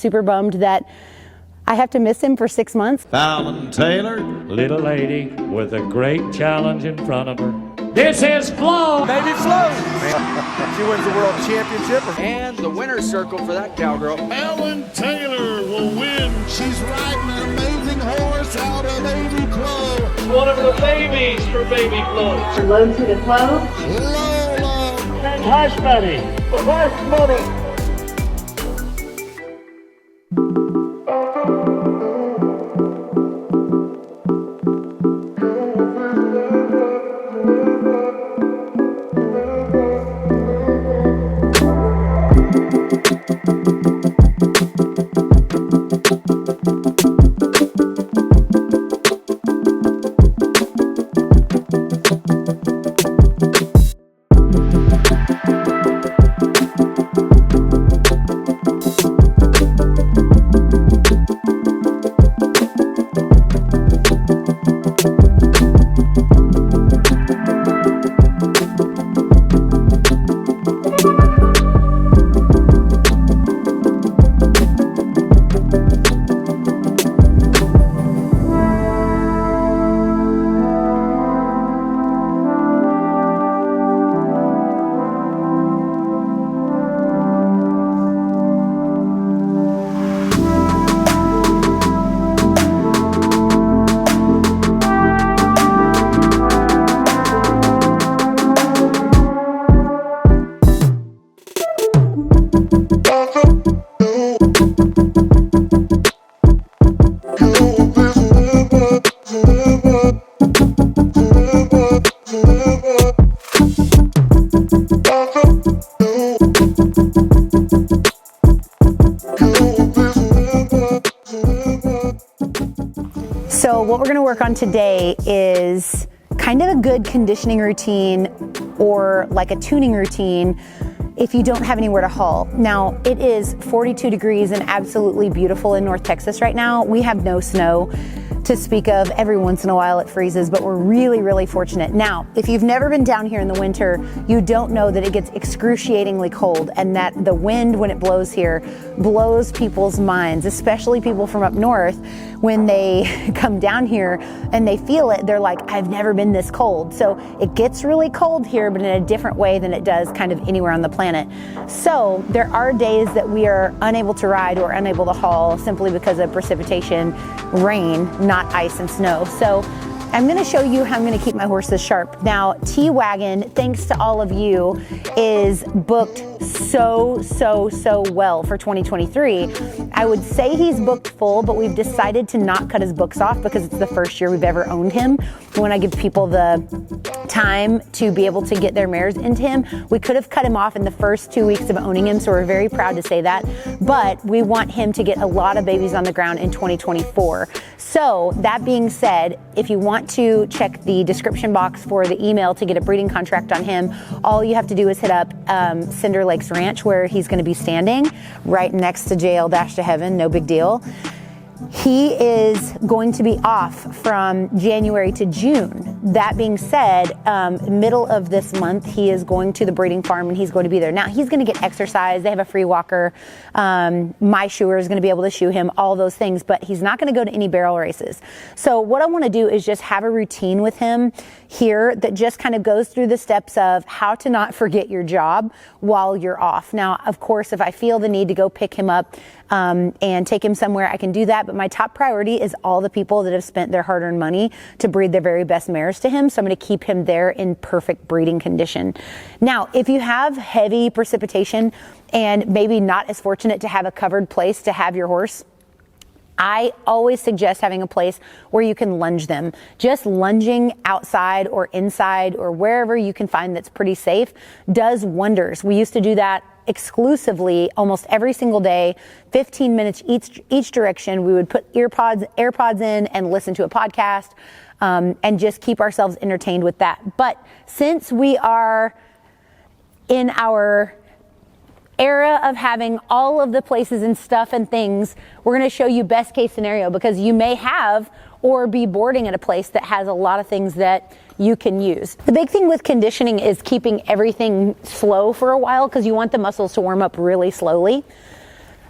Super bummed that I have to miss him for 6 months. Fallon Taylor, little lady with a great challenge in front of her. This is Flo. Baby Flo. She wins the world championship. And the winner's circle for that cowgirl. Fallon Taylor will win. She's riding an amazing horse out of Baby Flo. One of the babies for Baby Flo. Low to the flow. Lola. And Hush Bunny. Hush Bunny. So what we're going to work on today is kind of a good conditioning routine or like a tuning routine if you don't have anywhere to haul. Now, it is 42 degrees and absolutely beautiful in North Texas right now. We have no snow to speak of. Every once in a while it freezes, but we're really, really fortunate. Now, if you've never been down here in the winter, you don't know that it gets excruciatingly cold and that the wind when it blows here blows people's minds, especially people from up north. When they come down here and they feel it, they're like, I've never been this cold. So it gets really cold here, but in a different way than it does kind of anywhere on the planet. So there are days that we are unable to ride or unable to haul simply because of precipitation, rain, not ice and snow. So I'm going to show you how I'm going to keep my horses sharp. Now, T-Wagon, thanks to all of you, is booked so well for 2023. I would say he's booked full, but we've decided to not cut his books off because it's the first year we've ever owned him. When I give people the time to be able to get their mares into him, we could have cut him off in the first 2 weeks of owning him, so we're very proud to say that. But we want him to get a lot of babies on the ground in 2024. So that being said, if you want to check the description box for the email to get a breeding contract on him, all you have to do is hit up Cinder Lakes Ranch, where he's going to be standing right next to JL Dash to Heaven. No big deal. He is going to be off from January to June. That being said, middle of this month, he is going to the breeding farm and he's going to be there. Now, he's going to get exercise. They have a free walker. My shoer is going to be able to shoe him, all those things, but he's not going to go to any barrel races. So what I want to do is just have a routine with him here that just kind of goes through the steps of how to not forget your job while you're off. Now, of course, if I feel the need to go pick him up and take him somewhere, I can do that. But my top priority is all the people that have spent their hard-earned money to breed their very best mares to him. So I'm going to keep him there in perfect breeding condition. Now, if you have heavy precipitation and maybe not as fortunate to have a covered place to have your horse, I always suggest having a place where you can lunge them. Just lunging outside or inside or wherever you can find that's pretty safe does wonders. We used to do that exclusively almost every single day, 15 minutes each direction. We would put AirPods in and listen to a podcast and just keep ourselves entertained with that. But since we are in our era of having all of the places and stuff and things, we're going to show you best case scenario, because you may have or be boarding at a place that has a lot of things that you can use. The big thing with conditioning is keeping everything slow for a while, because you want the muscles to warm up really slowly.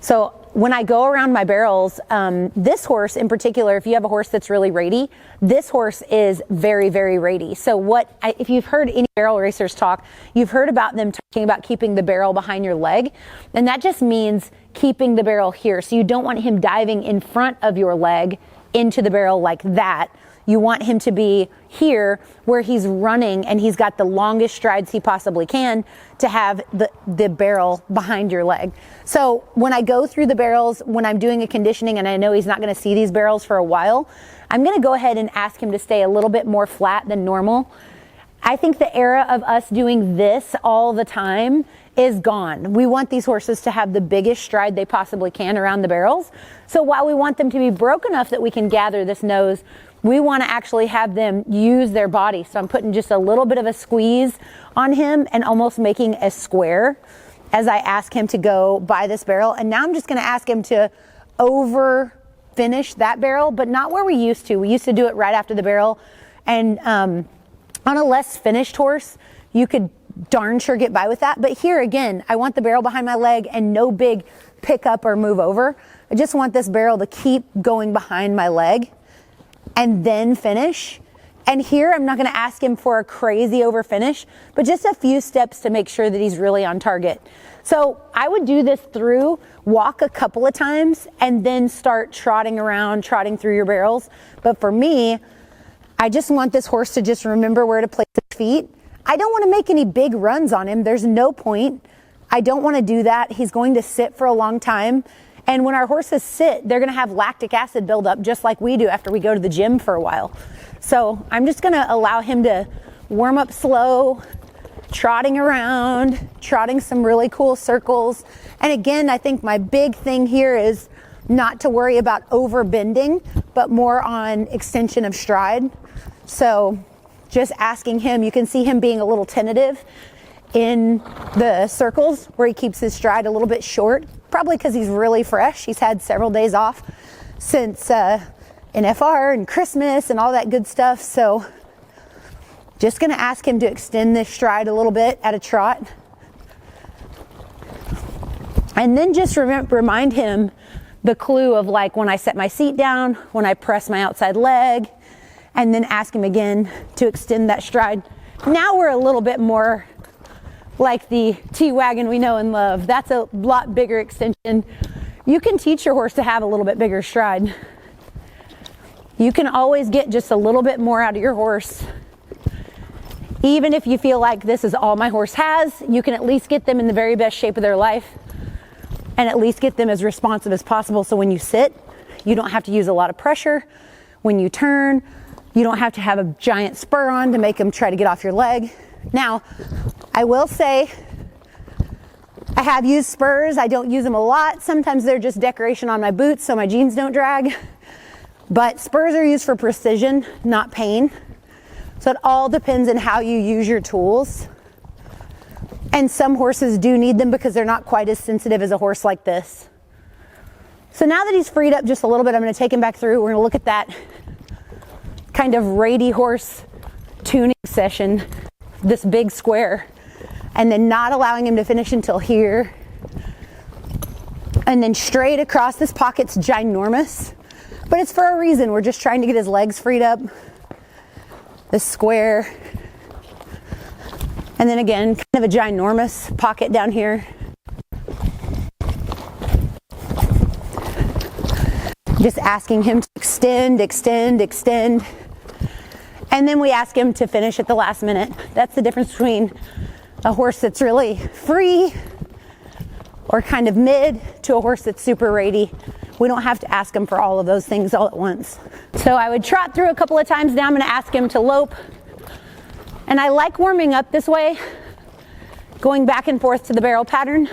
So when I go around my barrels, this horse in particular, if you have a horse that's really ratey, this horse is very, very ratey. So if you've heard any barrel racers talk, you've heard about them talking about keeping the barrel behind your leg. And that just means keeping the barrel here. So you don't want him diving in front of your leg into the barrel like that. You want him to be here where he's running and he's got the longest strides he possibly can to have the barrel behind your leg. So when I go through the barrels, when I'm doing a conditioning and I know he's not going to see these barrels for a while, I'm going to go ahead and ask him to stay a little bit more flat than normal. I think the era of us doing this all the time is gone. We want these horses to have the biggest stride they possibly can around the barrels. So while we want them to be broke enough that we can gather this nose, we want to actually have them use their body. So I'm putting just a little bit of a squeeze on him and almost making a square as I ask him to go by this barrel. And now I'm just going to ask him to over finish that barrel, but not where we used to. We used to do it right after the barrel. And on a less finished horse, you could darn sure get by with that. But here again, I want the barrel behind my leg and no big pick up or move over. I just want this barrel to keep going behind my leg and then finish. And here I'm not going to ask him for a crazy over finish, but just a few steps to make sure that he's really on target. So I would do this through, walk a couple of times, and then start trotting around, trotting through your barrels. But for me, I just want this horse to just remember where to place his feet. I don't want to make any big runs on him. There's no point. I don't want to do that. He's going to sit for a long time. And when our horses sit, they're going to have lactic acid buildup just like we do after we go to the gym for a while. So I'm just going to allow him to warm up slow, trotting around, trotting some really cool circles. And again, I think my big thing here is not to worry about over bending, but more on extension of stride. So just asking him, you can see him being a little tentative in the circles where he keeps his stride a little bit short, probably because he's really fresh. He's had several days off since NFR and Christmas and all that good stuff. So just going to ask him to extend this stride a little bit at a trot. And then just remind him the clue of like when I set my seat down, when I press my outside leg, and then ask him again to extend that stride. Now we're a little bit more like the T-Wagon we know and love. That's a lot bigger extension. You can teach your horse to have a little bit bigger stride. You can always get just a little bit more out of your horse. Even if you feel like this is all my horse has, you can at least get them in the very best shape of their life and at least get them as responsive as possible. So when you sit, you don't have to use a lot of pressure. When you turn, you don't have to have a giant spur on to make them try to get off your leg. Now, I will say I have used spurs. I don't use them a lot. Sometimes they're just decoration on my boots so my jeans don't drag. But spurs are used for precision, not pain. So it all depends on how you use your tools. And some horses do need them because they're not quite as sensitive as a horse like this. So now that he's freed up just a little bit, I'm going to take him back through. We're going to look at that kind of ratty horse tuning session, this big square, and then not allowing him to finish until here. And then straight across. This pocket's ginormous, but it's for a reason. We're just trying to get his legs freed up. This square. And then again, kind of a ginormous pocket down here. Just asking him to extend, extend, extend. And then we ask him to finish at the last minute. That's the difference between a horse that's really free or kind of mid to a horse that's super ratey. We don't have to ask him for all of those things all at once. So I would trot through a couple of times. Now I'm going to ask him to lope. And I like warming up this way, going back and forth to the barrel pattern,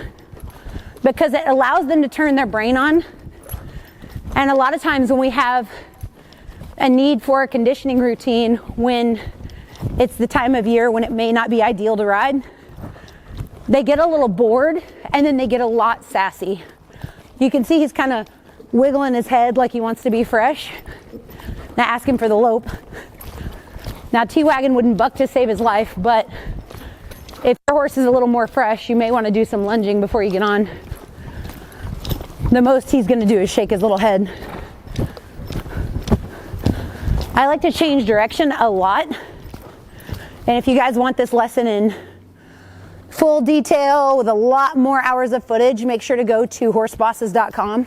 because it allows them to turn their brain on. And a lot of times when we have a need for a conditioning routine, when it's the time of year when it may not be ideal to ride, they get a little bored and then they get a lot sassy. You can see he's kind of wiggling his head like he wants to be fresh. Now ask him for the lope. Now T-Wagon wouldn't buck to save his life, but if your horse is a little more fresh, you may want to do some lunging before you get on. the most he's gonna do is shake his little head. I like to change direction a lot. And if you guys want this lesson in full detail with a lot more hours of footage, make sure to go to horsebosses.com,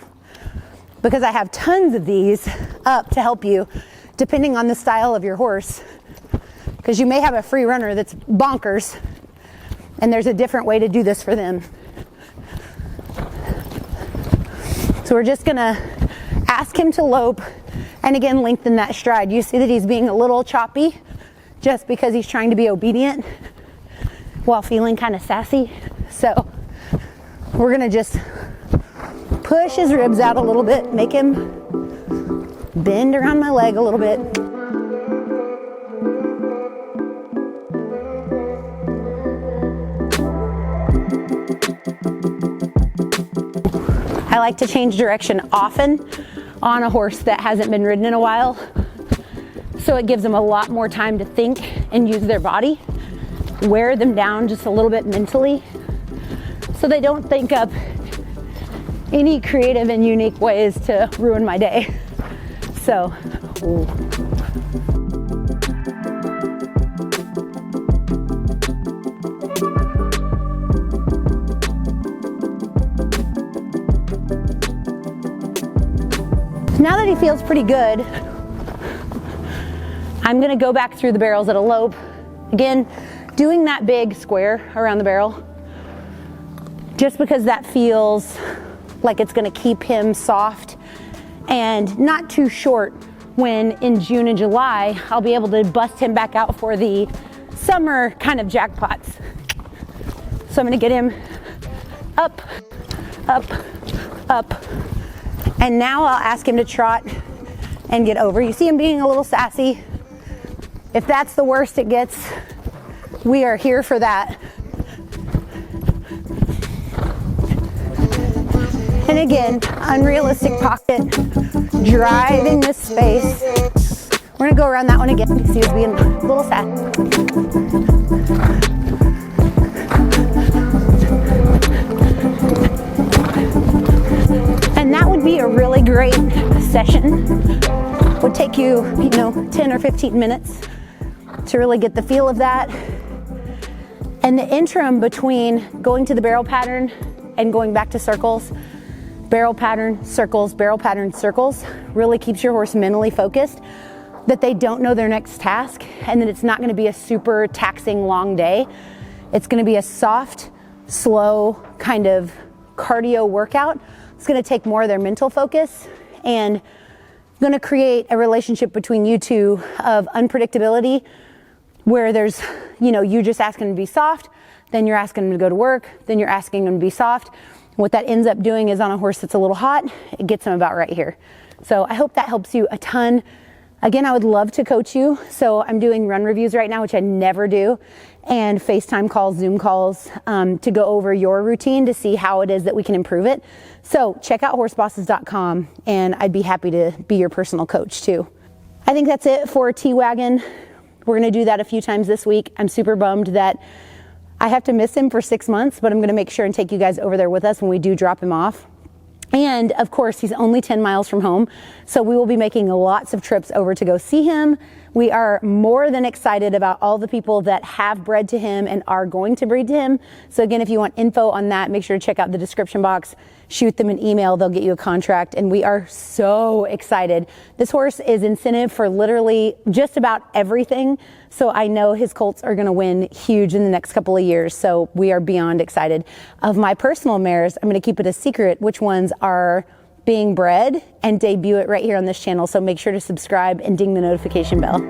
because I have tons of these up to help you depending on the style of your horse. Because you may have a free runner that's bonkers, and there's a different way to do this for them. So we're just gonna ask him to lope, and again, lengthen that stride. You see that he's being a little choppy just because he's trying to be obedient while feeling kind of sassy. So we're gonna just push his ribs out a little bit, make him bend around my leg a little bit. I like to change direction often on a horse that hasn't been ridden in a while, so it gives them a lot more time to think and use their body, wear them down just a little bit mentally, so they don't think up any creative and unique ways to ruin my day. So, now that he feels pretty good, I'm gonna go back through the barrels at a lope. Again, doing that big square around the barrel, just because that feels like it's gonna keep him soft and not too short when in June and July, I'll be able to bust him back out for the summer kind of jackpots. So I'm gonna get him up, up, up. And now I'll ask him to trot and get over. You see him being a little sassy. If that's the worst it gets, we are here for that. And again, unrealistic pocket, driving this space. We're gonna go around that one again because he was being a little sad. And that would be a really great session. Would take you, 10 or 15 minutes to really get the feel of that. And the interim between going to the barrel pattern and going back to circles, barrel pattern, circles, really keeps your horse mentally focused, that they don't know their next task, and that it's not gonna be a super taxing long day. It's gonna be a soft, slow kind of cardio workout. It's gonna take more of their mental focus and gonna create a relationship between you two of unpredictability, where there's, you just asking them to be soft, then you're asking them to go to work, then you're asking them to be soft. What that ends up doing is on a horse that's a little hot, it gets them about right here. So I hope that helps you a ton. Again, I would love to coach you. So I'm doing run reviews right now, which I never do, and FaceTime calls, Zoom calls, to go over your routine to see how it is that we can improve it. So check out horsebosses.com, and I'd be happy to be your personal coach too. I think that's it for T-Wagon. We're gonna do that a few times this week. I'm super bummed that I have to miss him for 6 months, but I'm gonna make sure and take you guys over there with us when we do drop him off. And of course, he's only 10 miles from home, so we will be making lots of trips over to go see him. We are more than excited about all the people that have bred to him and are going to breed to him. So again, if you want info on that, make sure to check out the description box, shoot them an email, they'll get you a contract, and we are so excited. This horse is incentive for literally just about everything, so I know his colts are gonna win huge in the next couple of years, so we are beyond excited. Of my personal mares, I'm gonna keep it a secret which ones are being bred and debut it right here on this channel, so make sure to subscribe and ding the notification bell.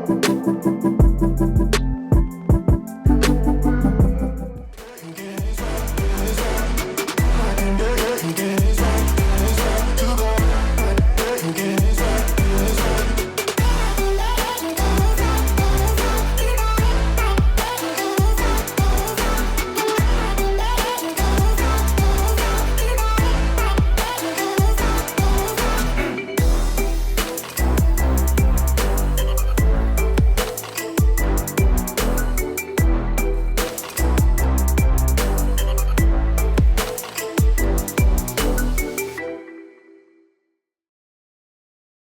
you.